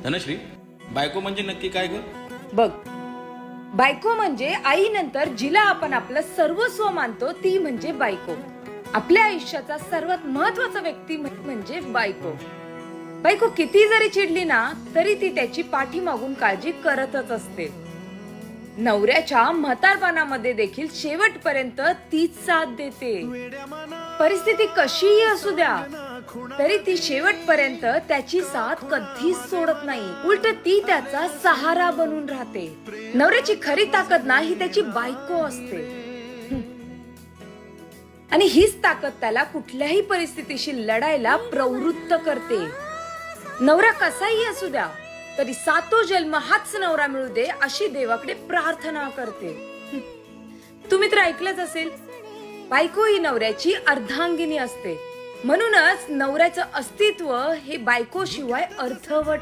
धनश्री, बायको म्हणजे नक्की काय ग? बघ, बायको म्हणजे आईनंतर जिला आपण आपलं सर्वस्व मानतो ती म्हणजे बायको. आपल्या आयुष्याचा सर्वात महत्वाचा व्यक्ती म्हणजे बायको. बायको किती जरी चिडली ना तरी ती त्याची पाठीमागून काळजी करतच असते. नवऱ्याच्या म्हातारपणामध्ये देखील शेवटपर्यंत तीच साथ देते. परिस्थिती कशीही असू द्या तरी ती शेवटपर्यंत त्याची साथ कधीच सोडत नाही. उलट ती त्याचा सहारा बनून राहते. नवऱ्याची खरी ताकद ना ही त्याची बायको असते आणि हीच ताकद त्याला कुठल्याही परिस्थितीशी लढायला प्रवृत्त करते. नवरा कसाही असू द्या तरी सातो जन्म हाच नवरा मिळू दे अशी देवाकडे प्रार्थना करते. तुम्ही तर ऐकलंच असेल, बायको ही नवऱ्याची अर्धांगिनी असते. म्हणूनच नवऱ्याचं अस्तित्व हे बायकोशिवाय अर्थवट